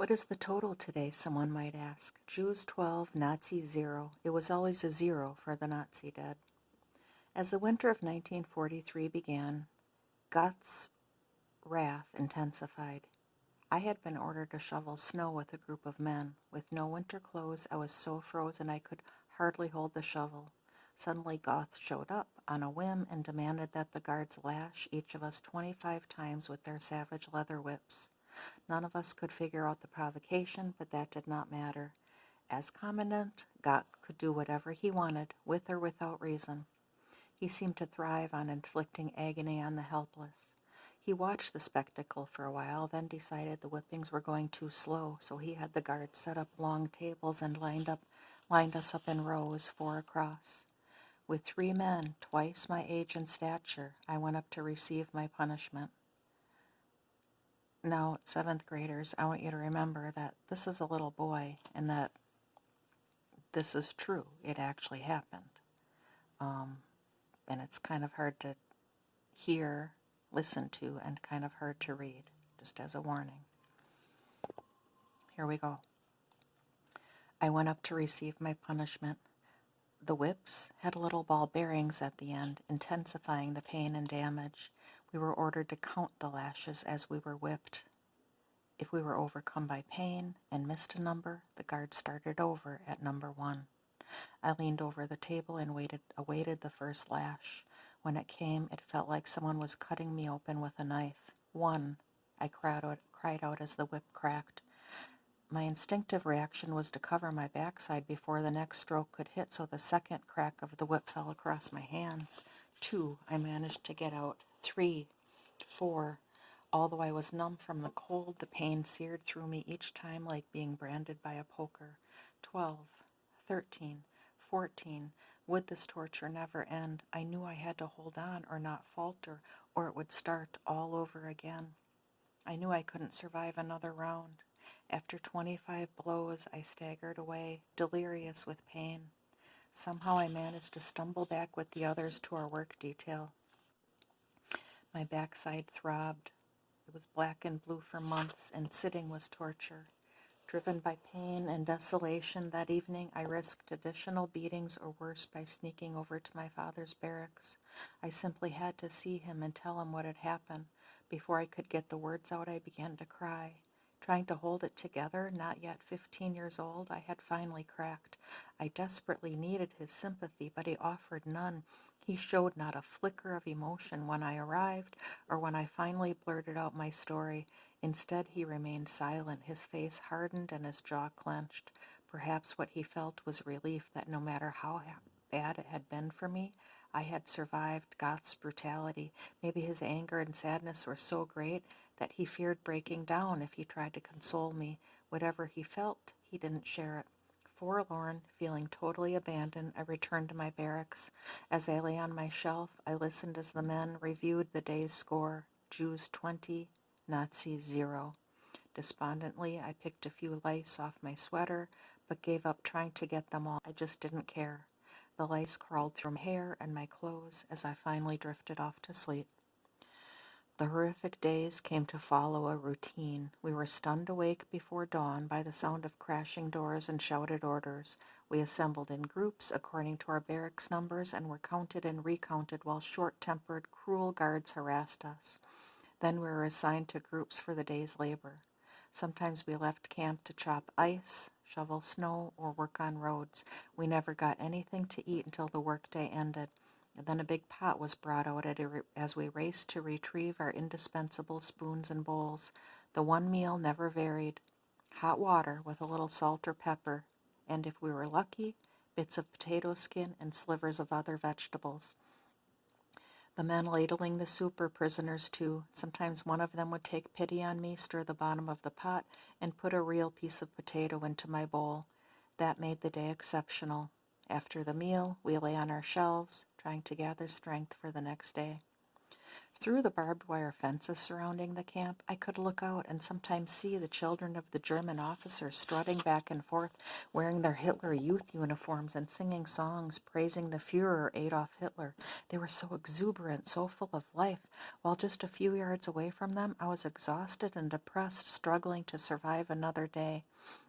What is the total today, someone might ask. Jews 12, Nazis 0. It was always a 0 for the Nazi dead. As the winter of 1943 began, Goth's wrath intensified. I had been ordered to shovel snow with a group of men. With no winter clothes, I was so frozen I could hardly hold the shovel. Suddenly Goth showed up on a whim and demanded that the guards lash each of us 25 times with their savage leather whips. None of us could figure out the provocation, but that did not matter. As commandant, Goth could do whatever he wanted, with or without reason. He seemed to thrive on inflicting agony on the helpless. He watched the spectacle for a while, then decided the whippings were going too slow, so he had the guards set up long tables and lined us up in rows, 4 across. With 3 men, twice my age and stature, I went up to receive my punishment. Now, 7th graders, I want you to remember that this is a little boy and that this is true. It actually happened. And it's kind of hard to hear, listen to, and kind of hard to read, just as a warning. Here we go. I went up to receive my punishment. The whips had little ball bearings at the end, intensifying the pain and damage. We were ordered to count the lashes as we were whipped. If we were overcome by pain and missed a number, the guard started over at number 1. I leaned over the table and awaited the first lash. When it came, it felt like someone was cutting me open with a knife. 1, I cried out as the whip cracked. My instinctive reaction was to cover my backside before the next stroke could hit, so the second crack of the whip fell across my hands. 2, I managed to get out. 3, 4, although I was numb from the cold, the pain seared through me each time like being branded by a poker. 12, 13, 14. Would this torture never end? I knew I had to hold on or not falter, or it would start all over again. I knew I couldn't survive another round. After 25 blows, I staggered away, delirious with pain. Somehow I managed to stumble back with the others to our work detail. My backside throbbed. It was black and blue for months, and sitting was torture. Driven by pain and desolation, that evening I risked additional beatings or worse by sneaking over to my father's barracks. I simply had to see him and tell him what had happened. Before I could get the words out, I began to cry. Trying to hold it together, not yet 15 years old, I had finally cracked. I desperately needed his sympathy, but he offered none. He showed not a flicker of emotion when I arrived or when I finally blurted out my story. Instead, he remained silent, his face hardened and his jaw clenched. Perhaps what he felt was relief that no matter how bad it had been for me, I had survived Goth's brutality. Maybe his anger and sadness were so great that he feared breaking down if he tried to console me. Whatever he felt, he didn't share it. Forlorn, feeling totally abandoned, I returned to my barracks. As I lay on my shelf, I listened as the men reviewed the day's score. Jews 20, Nazis 0. Despondently, I picked a few lice off my sweater, but gave up trying to get them all. I just didn't care. The lice crawled through my hair and my clothes as I finally drifted off to sleep. The horrific days came to follow a routine. We were stunned awake before dawn by the sound of crashing doors and shouted orders. We assembled in groups according to our barracks numbers and were counted and recounted while short-tempered, cruel guards harassed us. Then we were assigned to groups for the day's labor. Sometimes we left camp to chop ice, shovel snow, or work on roads. We never got anything to eat until the workday ended. And then a big pot was brought out as we raced to retrieve our indispensable spoons and bowls. The one meal never varied: hot water with a little salt or pepper, and if we were lucky, bits of potato skin and slivers of other vegetables. The men ladling the soup were prisoners too. Sometimes one of them would take pity on me, stir the bottom of the pot, and put a real piece of potato into my bowl. That made the day exceptional. After the meal, we lay on our shelves, trying to gather strength for the next day. Through the barbed wire fences surrounding the camp, I could look out and sometimes see the children of the German officers strutting back and forth, wearing their Hitler Youth uniforms and singing songs praising the Führer Adolf Hitler. They were so exuberant, so full of life. While just a few yards away from them, I was exhausted and depressed, struggling to survive another day.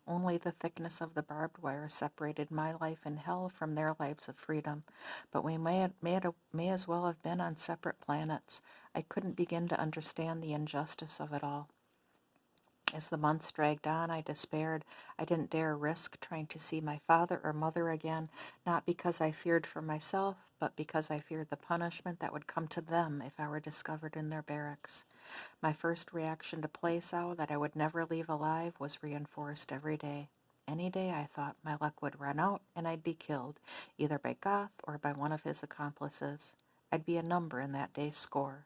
Only the thickness of the barbed wire separated my life in hell from their lives of freedom. But we may as well have been on separate planets. I couldn't begin to understand the injustice of it all. As the months dragged on, I despaired. I didn't dare risk trying to see my father or mother again, not because I feared for myself, but because I feared the punishment that would come to them if I were discovered in their barracks. My first reaction to Plaisaw, that I would never leave alive, was reinforced every day. Any day, I thought, my luck would run out and I'd be killed, either by Goth or by one of his accomplices. I'd be a number in that day's score.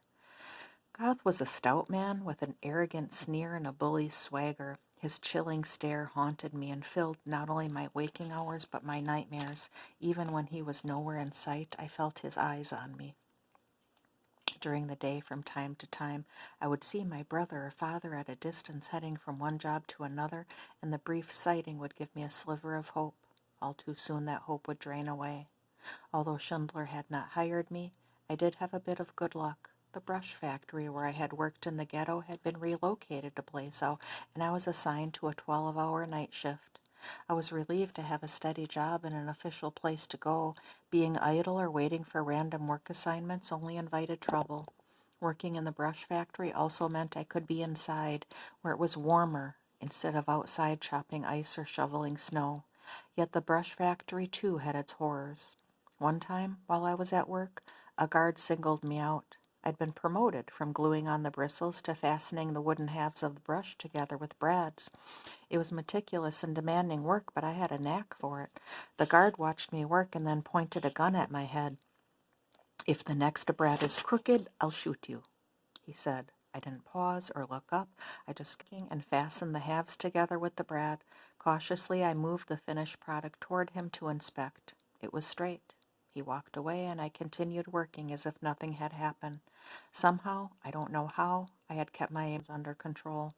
Goth was a stout man with an arrogant sneer and a bully's swagger. His chilling stare haunted me and filled not only my waking hours but my nightmares. Even when he was nowhere in sight, I felt his eyes on me. During the day, from time to time, I would see my brother or father at a distance heading from one job to another, and the brief sighting would give me a sliver of hope. All too soon that hope would drain away. Although Schindler had not hired me, I did have a bit of good luck. The brush factory where I had worked in the ghetto had been relocated to Plaisaw, and I was assigned to a 12-hour night shift. I was relieved to have a steady job and an official place to go. Being idle or waiting for random work assignments only invited trouble. Working in the brush factory also meant I could be inside, where it was warmer, instead of outside chopping ice or shoveling snow. Yet the brush factory, too, had its horrors. One time, while I was at work, a guard singled me out. I'd been promoted from gluing on the bristles to fastening the wooden halves of the brush together with brads. It was meticulous and demanding work, but I had a knack for it. The guard watched me work and then pointed a gun at my head. "If the next brad is crooked, I'll shoot you," he said. I didn't pause or look up. I just and fastened the halves together with the brad. Cautiously, I moved the finished product toward him to inspect. It was straight. He walked away, and I continued working as if nothing had happened. Somehow, I don't know how, I had kept my aims under control.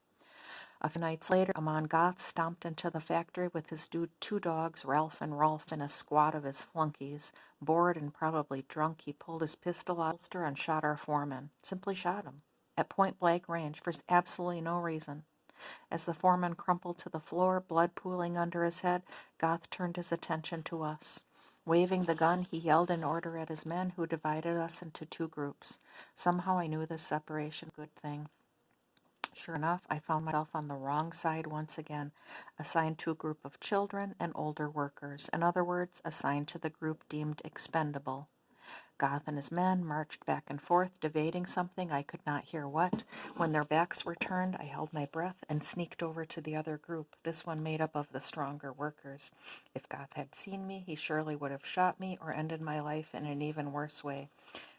A few nights later, Amon Goth stomped into the factory with his two dogs, Ralph and Rolf, and a squad of his flunkies. Bored and probably drunk, he pulled his pistol out of the holster and shot our foreman. Simply shot him. At point-blank range, for absolutely no reason. As the foreman crumpled to the floor, blood pooling under his head, Goth turned his attention to us. Waving the gun, he yelled an order at his men, who divided us into two groups. Somehow I knew this separation was a good thing. Sure enough, I found myself on the wrong side once again, assigned to a group of children and older workers. In other words, assigned to the group deemed expendable. Goth and his men marched back and forth, debating something, I could not hear what. When their backs were turned, I held my breath and sneaked over to the other group, this one made up of the stronger workers. If Goth had seen me, he surely would have shot me or ended my life in an even worse way.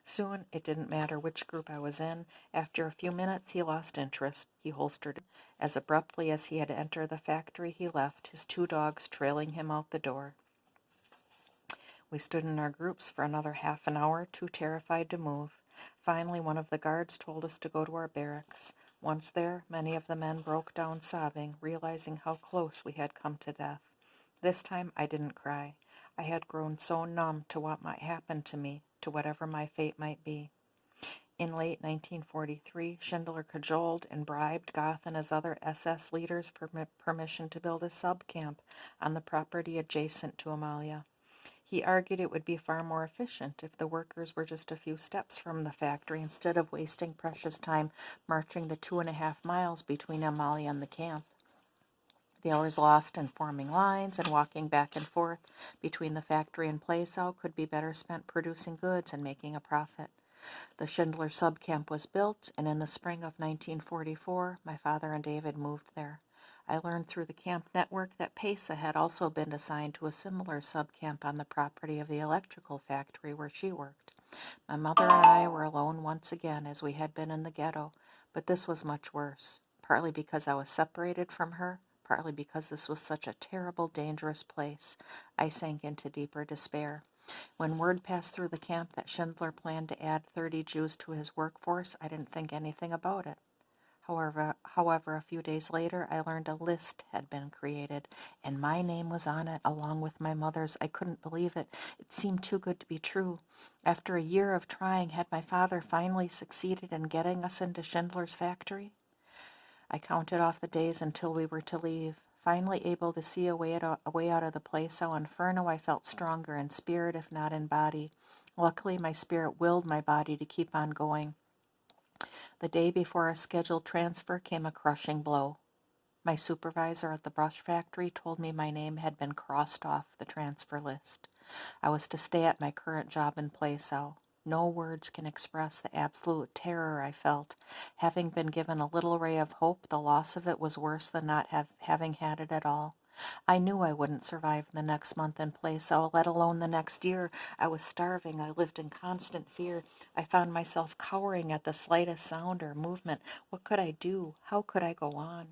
Soon, it didn't matter which group I was in. After a few minutes, he lost interest. He holstered it. As abruptly as he had entered the factory, he left, his two dogs trailing him out the door. We stood in our groups for another half an hour, too terrified to move. Finally, one of the guards told us to go to our barracks. Once there, many of the men broke down sobbing, realizing how close we had come to death. This time, I didn't cry. I had grown so numb to what might happen to me, to whatever my fate might be. In late 1943, Schindler cajoled and bribed Goth and his other SS leaders for permission to build a sub-camp on the property adjacent to Amalia. He argued it would be far more efficient if the workers were just a few steps from the factory instead of wasting precious time marching the 2.5 miles between Amalia and the camp. The hours lost in forming lines and walking back and forth between the factory and Plaisaw could be better spent producing goods and making a profit. The Schindler subcamp was built, and in the spring of 1944, my father and David moved there. I learned through the camp network that Pesa had also been assigned to a similar subcamp on the property of the electrical factory where she worked. My mother and I were alone once again, as we had been in the ghetto, but this was much worse, partly because I was separated from her, partly because this was such a terrible, dangerous place. I sank into deeper despair. When word passed through the camp that Schindler planned to add 30 Jews to his workforce, I didn't think anything about it. However, a few days later, I learned a list had been created, and my name was on it, along with my mother's. I couldn't believe it. It seemed too good to be true. After a year of trying, had my father finally succeeded in getting us into Schindler's factory? I counted off the days until we were to leave. Finally able to see a way out of the place out Inferno, I felt stronger in spirit, if not in body. Luckily, my spirit willed my body to keep on going. The day before our scheduled transfer came a crushing blow. My supervisor at the brush factory told me my name had been crossed off the transfer list. I was to stay at my current job in Plaisow. No words can express the absolute terror I felt. Having been given a little ray of hope, the loss of it was worse than not having had it at all. I knew I wouldn't survive the next month in Plaisow, let alone the next year. I was starving. I lived in constant fear. I found myself cowering at the slightest sound or movement. What could I do? How could I go on?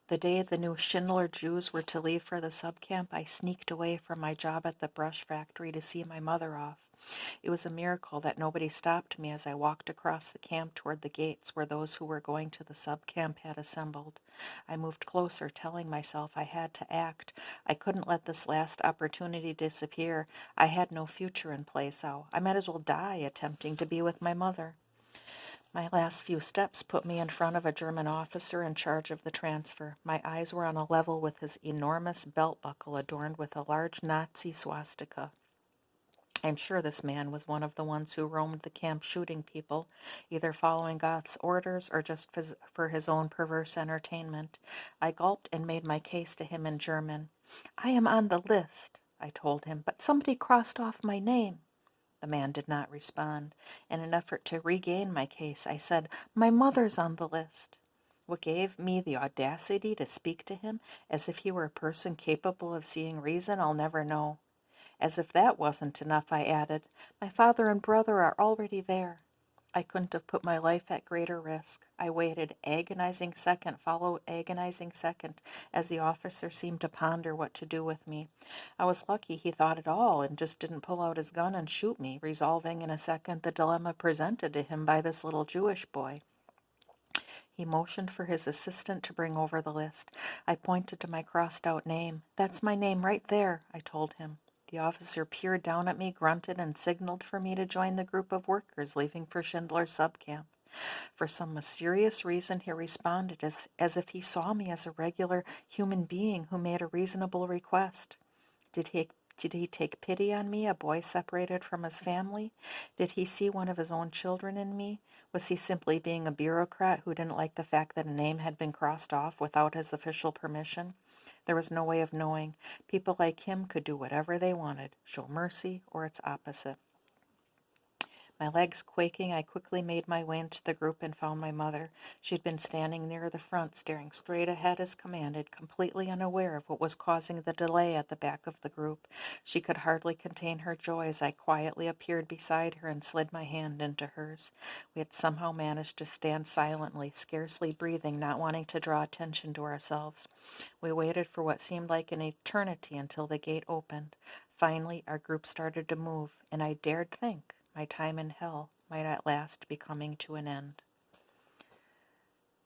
The day the new Schindler Jews were to leave for the subcamp, I sneaked away from my job at the brush factory to see my mother off. It was a miracle that nobody stopped me as I walked across the camp toward the gates where those who were going to the subcamp had assembled. I moved closer, telling myself I had to act. I couldn't let this last opportunity disappear. I had no future in Plaisow. I might as well die attempting to be with my mother. My last few steps put me in front of a German officer in charge of the transfer. My eyes were on a level with his enormous belt buckle adorned with a large Nazi swastika. I'm sure this man was one of the ones who roamed the camp shooting people, either following Goth's orders or just for his own perverse entertainment. I gulped and made my case to him in German. I am on the list, I told him, but somebody crossed off my name. The man did not respond. In an effort to regain my case, I said, my mother's on the list. What gave me the audacity to speak to him as if he were a person capable of seeing reason, I'll never know. As if that wasn't enough, I added, my father and brother are already there. I couldn't have put my life at greater risk. I waited, agonizing second followed agonizing second, as the officer seemed to ponder what to do with me. I was lucky he thought at all and just didn't pull out his gun and shoot me, resolving in a second the dilemma presented to him by this little Jewish boy. He motioned for his assistant to bring over the list. I pointed to my crossed-out name. That's my name right there, I told him. The officer peered down at me, grunted, and signaled for me to join the group of workers leaving for Schindler's subcamp. For some mysterious reason, he responded as if he saw me as a regular human being who made a reasonable request. Did he take pity on me, a boy separated from his family? Did he see one of his own children in me? Was he simply being a bureaucrat who didn't like the fact that a name had been crossed off without his official permission? There was no way of knowing. People like him could do whatever they wanted, show mercy or its opposite. My legs quaking, I quickly made my way into the group and found my mother. She'd been standing near the front, staring straight ahead as commanded, completely unaware of what was causing the delay at the back of the group. She could hardly contain her joy as I quietly appeared beside her and slid my hand into hers. We had somehow managed to stand silently, scarcely breathing, not wanting to draw attention to ourselves. We waited for what seemed like an eternity until the gate opened. Finally, our group started to move, and I dared think my time in hell might at last be coming to an end.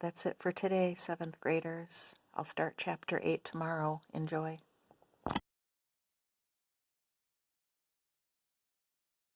That's it for today, 7th graders. I'll start Chapter 8 tomorrow. Enjoy.